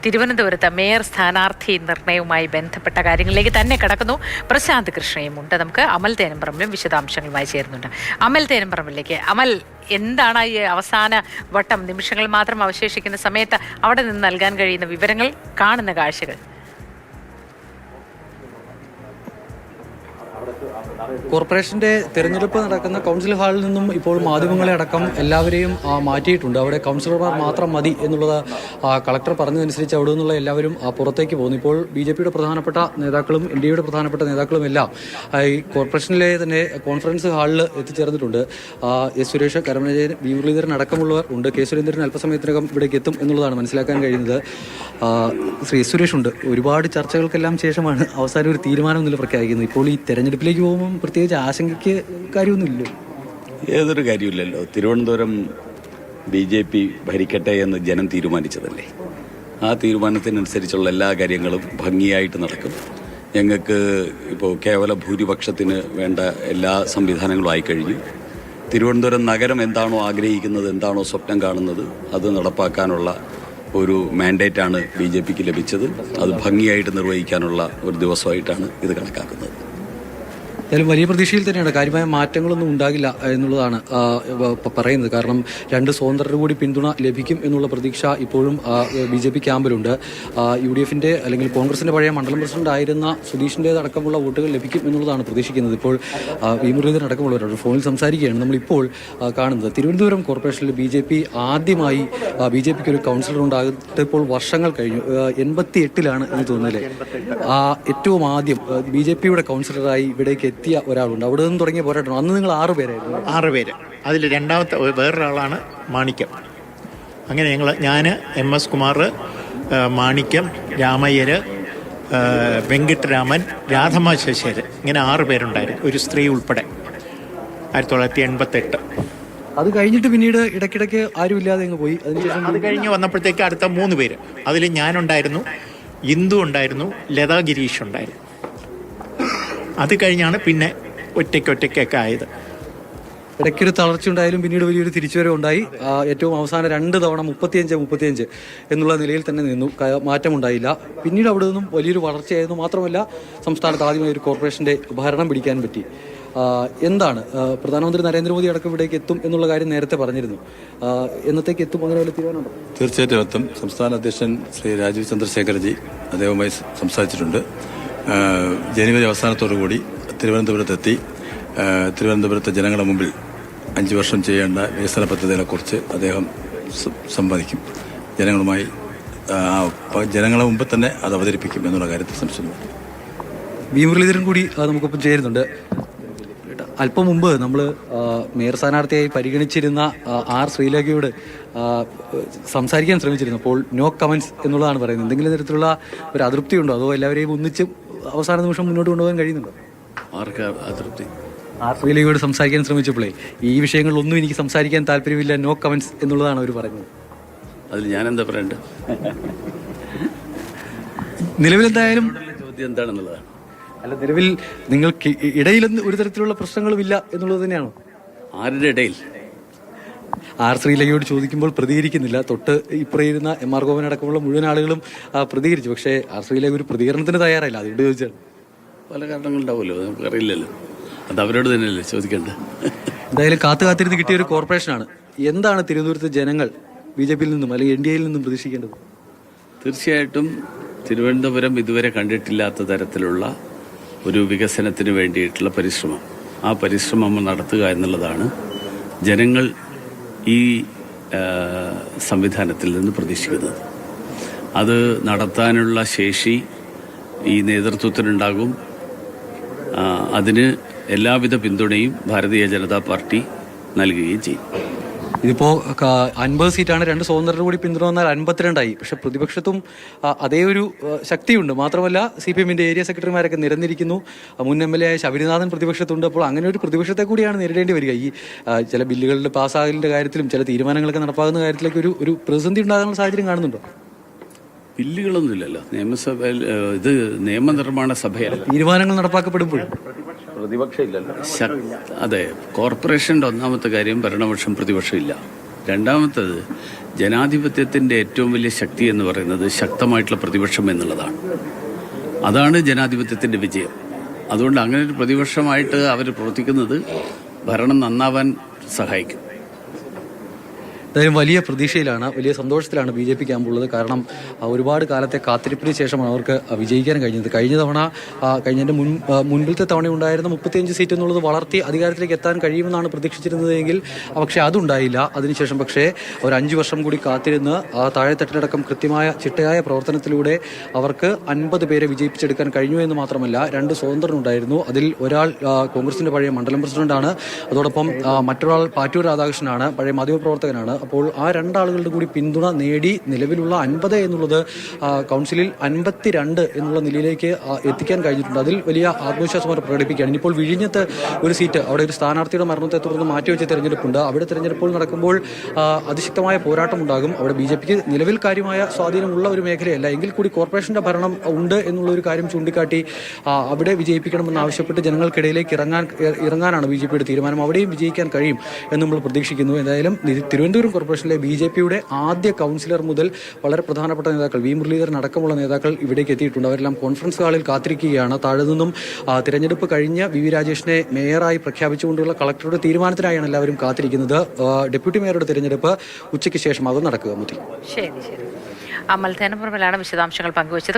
തിരുവനന്തപുരത്ത് മേയർ സ്ഥാനാർത്ഥി നിർണയവുമായി ബന്ധപ്പെട്ട കാര്യങ്ങളിലേക്ക് തന്നെ കടക്കുന്നു. പ്രശാന്ത് കൃഷ്ണയും ഉണ്ട്. നമുക്ക് അമൽ തേനമ്പറമ്പിലും വിശദാംശങ്ങളുമായി ചേരുന്നുണ്ട്. അമൽ തേനമ്പറമ്പിലേക്ക്. അമൽ, എന്താണ് ഈ അവസാന വട്ടം, നിമിഷങ്ങൾ മാത്രം അവശേഷിക്കുന്ന സമയത്ത് അവിടെ നിന്ന് നൽകാൻ കഴിയുന്ന വിവരങ്ങൾ, കാണുന്ന കാഴ്ചകൾ? കോർപ്പറേഷന്റെ തെരഞ്ഞെടുപ്പ് നടക്കുന്ന കൗൺസിൽ ഹാളിൽ നിന്നും ഇപ്പോൾ മാധ്യമങ്ങളെ അടക്കം എല്ലാവരെയും മാറ്റിയിട്ടുണ്ട്. അവിടെ കൗൺസിലർമാർ മാത്രം മതി എന്നുള്ളത് കളക്ടർ പറഞ്ഞതനുസരിച്ച് അവിടെ നിന്നുള്ള എല്ലാവരും പുറത്തേക്ക് പോകുന്നു. ഇപ്പോൾ BJPയുടെ പ്രധാനപ്പെട്ട നേതാക്കളും NDAയുടെ പ്രധാനപ്പെട്ട നേതാക്കളും എല്ലാം ഈ കോർപ്പറേഷനിലെ തന്നെ കോൺഫറൻസ് ഹാളിൽ എത്തിച്ചേർന്നിട്ടുണ്ട്. S. സുരേഷ്, കരമനജയൻ, V. മുരളീധരൻ അടക്കമുള്ളവർ ഉണ്ട്. K. സുരേന്ദ്രൻ അല്പസമയത്തിനകം ഇവിടേക്ക് എത്തും എന്നുള്ളതാണ് മനസ്സിലാക്കാൻ കഴിയുന്നത്. ശ്രീ S. സുരേഷ് ഉണ്ട്. ഒരുപാട് ചർച്ചകൾക്കെല്ലാം ശേഷമാണ് അവസാനം ഒരു തീരുമാനം ഇന്നലെ പ്രഖ്യാപിക്കുന്നത്. ഇപ്പോൾ ഈ തെരഞ്ഞെടുപ്പിലേക്ക് പോകുമ്പോൾ പ്രത്യേകിച്ച് ആശങ്കയ്ക്ക് കാര്യമൊന്നുമില്ലല്ലോ? ഏതൊരു കാര്യമില്ലല്ലോ. തിരുവനന്തപുരം BJP ഭരിക്കട്ടെ എന്ന് ജനം തീരുമാനിച്ചതല്ലേ. ആ തീരുമാനത്തിനനുസരിച്ചുള്ള എല്ലാ കാര്യങ്ങളും ഭംഗിയായിട്ട് നടക്കും. ഞങ്ങൾക്ക് ഇപ്പോൾ കേവല ഭൂരിപക്ഷത്തിന് വേണ്ട എല്ലാ സംവിധാനങ്ങളും ആയിക്കഴിഞ്ഞു. തിരുവനന്തപുരം നഗരം എന്താണോ ആഗ്രഹിക്കുന്നത്, എന്താണോ സ്വപ്നം കാണുന്നത്, അത് നടപ്പാക്കാനുള്ള ഒരു മാൻഡേറ്റാണ് BJPക്ക് ലഭിച്ചത്. അത് ഭംഗിയായിട്ട് നിർവഹിക്കാനുള്ള ഒരു ദിവസമായിട്ടാണ് ഇത് കണക്കാക്കുന്നത്. എന്തായാലും വലിയ പ്രതീക്ഷയിൽ തന്നെയാണ്. കാര്യമായ മാറ്റങ്ങളൊന്നും ഉണ്ടാകില്ല എന്നുള്ളതാണ് പറയുന്നത്. കാരണം രണ്ട് സ്വതന്ത്രരുടെ കൂടി പിന്തുണ ലഭിക്കും എന്നുള്ള പ്രതീക്ഷ ഇപ്പോഴും BJP ക്യാമ്പിലുണ്ട്. UDFന്റെ അല്ലെങ്കിൽ കോൺഗ്രസിന്റെ പഴയ മണ്ഡലം പ്രസിഡന്റ് ആയിരുന്ന സുധീഷിൻ്റെതടക്കമുള്ള വോട്ടുകൾ ലഭിക്കും എന്നുള്ളതാണ് പ്രതീക്ഷിക്കുന്നത്. ഇപ്പോൾ V. മുരളീധരൻ അടക്കമുള്ളവരാണ് ഫോണിൽ സംസാരിക്കുകയാണ്. നമ്മളിപ്പോൾ കാണുന്നത് തിരുവനന്തപുരം കോർപ്പറേഷനിൽ BJP ആദ്യമായി BJPക്ക് ഒരു കൗൺസിലർ ഉണ്ടായിട്ട് ഇപ്പോൾ വർഷങ്ങൾ കഴിഞ്ഞു. 88-ലാണ് എന്ന് തോന്നുന്നല്ലേ ഏറ്റവും ആദ്യം BJPയുടെ കൗൺസിലറായി ഇവിടേക്ക് എത്തിയ ഒരാളുണ്ട്. അവിടെ നിന്ന് തുടങ്ങിയ പോരാട്ടം. അന്ന് നിങ്ങൾ 6 പേരായിരുന്നു. 6 പേര്. അതിൽ രണ്ടാമത്തെ വേറൊരാളാണ് മാണിക്യം. അങ്ങനെ ഞാൻ MS കുമാർ, മാണിക്യം, രാമയ്യർ, വെങ്കിട്ടരാമൻ, രാധമ്മ ശശിധരൻ, ഇങ്ങനെ 6 പേരുണ്ടായിരുന്നു, ഒരു സ്ത്രീ ഉൾപ്പെടെ. 1988. അത് കഴിഞ്ഞിട്ട് പിന്നീട് ഇടയ്ക്കിടയ്ക്ക് ആരുമില്ലാതെ അങ്ങ് പോയി. അത് കഴിഞ്ഞ് വന്നപ്പോഴത്തേക്ക് അടുത്ത 3 പേര്. അതിൽ ഞാനുണ്ടായിരുന്നു, ഇന്ദു ഉണ്ടായിരുന്നു, ലതാ ഗിരീഷ് ഉണ്ടായിരുന്നു. അത് കഴിഞ്ഞാണ് പിന്നെ ഒറ്റയ്ക്കൊക്കെ ആയത്. ഇടയ്ക്കൊരു തളർച്ച ഉണ്ടായാലും പിന്നീട് വലിയൊരു തിരിച്ചുവരവ് ഉണ്ടായി. ഏറ്റവും അവസാന 2 തവണ 35 എന്നുള്ള നിലയിൽ തന്നെ നിന്നു. മാറ്റമുണ്ടായില്ല. പിന്നീട് അവിടെ നിന്നും വലിയൊരു വളർച്ചയായിരുന്നു. മാത്രമല്ല സംസ്ഥാനത്ത് ആദ്യമായി ഒരു കോർപ്പറേഷന്റെ ഭരണം പിടിക്കാൻ പറ്റി. എന്താണ് പ്രധാനമന്ത്രി നരേന്ദ്രമോദി അടക്കം ഇവിടേക്ക് എത്തും എന്നുള്ള കാര്യം നേരത്തെ പറഞ്ഞിരുന്നു. എന്നത്തേക്ക് എത്തും, അങ്ങനെ വല്ല തീരുമാനമുണ്ടോ? തീർച്ചയായിട്ടും എത്തും. സംസ്ഥാന അധ്യക്ഷൻ ശ്രീ രാജീവ് ചന്ദ്രശേഖർജി അദ്ദേഹവുമായി സംസാരിച്ചിട്ടുണ്ട്. ജനുവരി അവസാനത്തോടുകൂടി തിരുവനന്തപുരത്തെത്തി തിരുവനന്തപുരത്തെ ജനങ്ങളുടെ മുമ്പിൽ 5 വർഷം ചെയ്യേണ്ട വികസന പദ്ധതികളെക്കുറിച്ച് അദ്ദേഹം സംവദിക്കും. ജനങ്ങളുമായി ജനങ്ങളുടെ മുമ്പിൽ തന്നെ അത് അവതരിപ്പിക്കും എന്നുള്ള കാര്യത്തിൽ സംശയമില്ല. V. മുരളീധരൻ കൂടി നമുക്കൊപ്പം ചേരുന്നുണ്ട്. അല്പം മുമ്പ് നമ്മൾ മേയർ സ്ഥാനാർത്ഥിയായി പരിഗണിച്ചിരുന്ന R. ശ്രീലേഖയോട് സംസാരിക്കാൻ ശ്രമിച്ചിരുന്നു. അപ്പോൾ നോ കമൻസ് എന്നുള്ളതാണ് പറയുന്നത്. എന്തെങ്കിലും തരത്തിലുള്ള ഒരു അതൃപ്തി ഉണ്ടോ, അതോ എല്ലാവരെയും ഒന്നിച്ച് അവസാന നിമിഷം മുന്നോട്ട് കൊണ്ടുപോകാൻ കഴിയുന്നുണ്ടോ? ആർക്ക് അതൃപ്തി? R. ശ്രീലേഖയോട് സംസാരിക്കാൻ ശ്രമിച്ചപ്പോഴേ ഈ വിഷയങ്ങളിലൊന്നും എനിക്ക് സംസാരിക്കാൻ താല്പര്യമില്ല, നോ കമൻസ് എന്നുള്ളതാണ് അവർ പറയുന്നത്. അതിൽ ഞാൻ എന്താ പറയണ്ടേ? നിലവിലെന്തായാലും ചോദ്യം എന്താണെന്നുള്ളതാണ്. അല്ല, നിലവിൽ നിങ്ങൾക്ക് ഇടയിലൊന്നും ഒരു തരത്തിലുള്ള പ്രശ്നങ്ങളുമില്ല എന്നുള്ളത് തന്നെയാണോ? ആരുടെ ഇടയിൽ? R. ശ്രീലേഖയോട് ചോദിക്കുമ്പോൾ പ്രതികരിക്കുന്നില്ല. തൊട്ട് ഇപ്പറയിരുന്ന MR ഗോപൻ അടക്കമുള്ള മുഴുവൻ ആളുകളും പ്രതികരിച്ചു. പക്ഷേ R. ശ്രീലേഖ ഒരു പ്രതികരണത്തിന് തയ്യാറായില്ല. അതുകൊണ്ട് ചോദിച്ചാണ്. പല കാരണങ്ങളുണ്ടാവുമല്ലോ, നമുക്ക് അറിയില്ലല്ലോ. അത് അവരോട് തന്നെയല്ലേ ചോദിക്കേണ്ടത്. എന്തായാലും കാത്തിരുന്ന് കിട്ടിയ ഒരു കോർപ്പറേഷനാണ്. എന്താണ് തിരുവനന്തപുരത്തെ ജനങ്ങൾ BJPയിൽ നിന്നും അല്ലെങ്കിൽ NDAയിൽ നിന്നും പ്രതീക്ഷിക്കേണ്ടത്? തീർച്ചയായിട്ടും തിരുവനന്തപുരം ഇതുവരെ കണ്ടിട്ടില്ലാത്ത തരത്തിലുള്ള ഒരു വികസനത്തിന് വേണ്ടിയിട്ടുള്ള പരിശ്രമം, ആ പരിശ്രമം നടത്തുക എന്നുള്ളതാണ് ജനങ്ങൾ ഈ സംവിധാനത്തിൽ നിന്ന് പ്രതീക്ഷിക്കുന്നത്. അത് നടത്താനുള്ള ശേഷി ഈ നേതൃത്വത്തിനുണ്ടാകും. അതിന് എല്ലാവിധ പിന്തുണയും ഭാരതീയ ജനതാ പാർട്ടി നൽകുകയും ചെയ്യും. ഇതിപ്പോ 50 സീറ്റാണ്. 2 സ്വതന്ത്രരുടെ കൂടി പിന്തുണ വന്നാൽ 52ആയി. പക്ഷെ പ്രതിപക്ഷത്തും അതേ ഒരു ശക്തിയുണ്ട്. മാത്രമല്ല CPMന്റെ ഏരിയ സെക്രട്ടറിമാരൊക്കെ നിരന്നിരിക്കുന്നു. മുൻ MLA ആയ ശബരിനാഥൻ പ്രതിപക്ഷത്തുണ്ട്. അപ്പോൾ അങ്ങനെ ഒരു പ്രതിപക്ഷത്തെ കൂടിയാണ് നേരിടേണ്ടി വരിക. ഈ ചില ബില്ലുകളുടെ പാസ്സാകലിന്റെ കാര്യത്തിലും ചില തീരുമാനങ്ങളൊക്കെ നടപ്പാകുന്ന കാര്യത്തിലേക്ക് ഒരു പ്രതിസന്ധി ഉണ്ടാകാനുള്ള സാഹചര്യം കാണുന്നുണ്ടോ? ബില്ലുകളൊന്നുമില്ലല്ലോ. നിയമസഭയിൽ ഇത് നിയമനിർമ്മാണ സഭയല്ല. തീരുമാനങ്ങൾ നടപ്പാക്കപ്പെടുമ്പോൾ പ്രതിപക്ഷം ഇല്ലല്ലോ. അതെ, കോർപ്പറേഷന്റെ ഒന്നാമത്തെ കാര്യം ഭരണപക്ഷം പ്രതിപക്ഷം ഇല്ല. രണ്ടാമത്തത്, ജനാധിപത്യത്തിൻ്റെ ഏറ്റവും വലിയ ശക്തി എന്ന് പറയുന്നത് ശക്തമായിട്ടുള്ള പ്രതിപക്ഷം എന്നുള്ളതാണ്. അതാണ് ജനാധിപത്യത്തിൻ്റെ വിജയം. അതുകൊണ്ട് അങ്ങനെ ഒരു പ്രതിപക്ഷമായിട്ട് അവർ പ്രവർത്തിക്കുന്നത് ഭരണം നന്നാവാൻ സഹായിക്കും. എന്തായാലും വലിയ പ്രതീക്ഷയിലാണ്, വലിയ സന്തോഷത്തിലാണ് ബി ജെ പി ക്യാമ്പുള്ളത്. കാരണം ഒരുപാട് കാലത്തെ കാത്തിരിപ്പിന് ശേഷമാണ് അവർക്ക് വിജയിക്കാൻ കഴിഞ്ഞത്. കഴിഞ്ഞ തവണ കഴിഞ്ഞതിൻ്റെ മുൻപിലത്തെ തവണ ഉണ്ടായിരുന്ന 35 സീറ്റ് എന്നുള്ളത് വളർത്തി അധികാരത്തിലേക്ക് എത്താൻ കഴിയുമെന്നാണ് പ്രതീക്ഷിച്ചിരുന്നതെങ്കിൽ പക്ഷേ അതുണ്ടായില്ല. അതിനുശേഷം പക്ഷേ ഒരു 5 വർഷം കൂടി കാത്തിരുന്ന് താഴെത്തട്ടിലടക്കം കൃത്യമായ ചിട്ടയായ പ്രവർത്തനത്തിലൂടെ അവർക്ക് 50 പേരെ വിജയിപ്പിച്ചെടുക്കാൻ കഴിഞ്ഞു എന്ന് മാത്രമല്ല 2 സ്വതന്ത്രനുണ്ടായിരുന്നു. അതിൽ ഒരാൾ കോൺഗ്രസിൻ്റെ പഴയ മണ്ഡലം പ്രസിഡന്റാണ്, അതോടൊപ്പം മറ്റൊരാൾ പാറ്റൂർ രാധാകൃഷ്ണനാണ്, പഴയ മാധ്യമപ്രവർത്തകനാണ്. അപ്പോൾ ആ 2 ആളുകളുടെ കൂടി പിന്തുണ നേടി നിലവിലുള്ള 50 എന്നുള്ളത് കൗൺസിലിൽ 52 എന്നുള്ള നിലയിലേക്ക് എത്തിക്കാൻ കഴിഞ്ഞിട്ടുണ്ട്. അതിൽ വലിയ ആത്മവിശ്വാസം അവർ പ്രകടിപ്പിക്കുകയാണ്. ഇനിയിപ്പോൾ വിഴിഞ്ഞത്ത് ഒരു സീറ്റ്, അവിടെ ഒരു സ്ഥാനാർത്ഥിയുടെ മരണത്തെ തുടർന്ന് മാറ്റിവെച്ച തെരഞ്ഞെടുപ്പുണ്ട്. അവിടെ തെരഞ്ഞെടുപ്പുകൾ നടക്കുമ്പോൾ അതിശക്തമായ പോരാട്ടം ഉണ്ടാകും. അവിടെ ബി ജെ പിക്ക് നിലവിൽ കാര്യമായ സ്വാധീനമുള്ള ഒരു മേഖലയല്ല, എങ്കിൽ കൂടി കോർപ്പറേഷന്റെ ഭരണം ഉണ്ട് എന്നുള്ള ഒരു കാര്യം ചൂണ്ടിക്കാട്ടി അവിടെ വിജയിപ്പിക്കണമെന്ന് ആവശ്യപ്പെട്ട് ജനങ്ങൾക്കിടയിലേക്ക് ഇറങ്ങാനാണ് ബി ജെ പിയുടെ തീരുമാനം. അവിടെയും വിജയിക്കാൻ കഴിയും എന്ന് നമ്മൾ പ്രതീക്ഷിക്കുന്നു. എന്തായാലും തിരുവനന്തപുരം കോർപ്പറേഷനിലെ ബി ജെ പിയുടെ ആദ്യ കൗൺസിലർ മുതൽ വളരെ പ്രധാനപ്പെട്ട നേതാക്കൾ, വി മുരളീധരൻ അടക്കമുള്ള നേതാക്കൾ ഇവിടേക്ക് എത്തിയിട്ടുണ്ട്. അവരെല്ലാം കോൺഫറൻസ് ഹാളിൽ കാത്തിരിക്കുകയാണ്. താഴെ നിന്നും തിരഞ്ഞെടുപ്പ് കഴിഞ്ഞ് വി രാജേഷിനെ മേയറായി പ്രഖ്യാപിച്ചുകൊണ്ടുള്ള കളക്ടറുടെ തീരുമാനത്തിനായാണ് എല്ലാവരും കാത്തിരിക്കുന്നത്. ഡെപ്യൂട്ടി മേയറുടെ തിരഞ്ഞെടുപ്പ് ഉച്ചയ്ക്ക് ശേഷമാകും നടക്കുക. ശരി. അമൽ തേനപ്പുറമിലാണ് വിശദാംശങ്ങൾ പങ്കുവച്ചത്.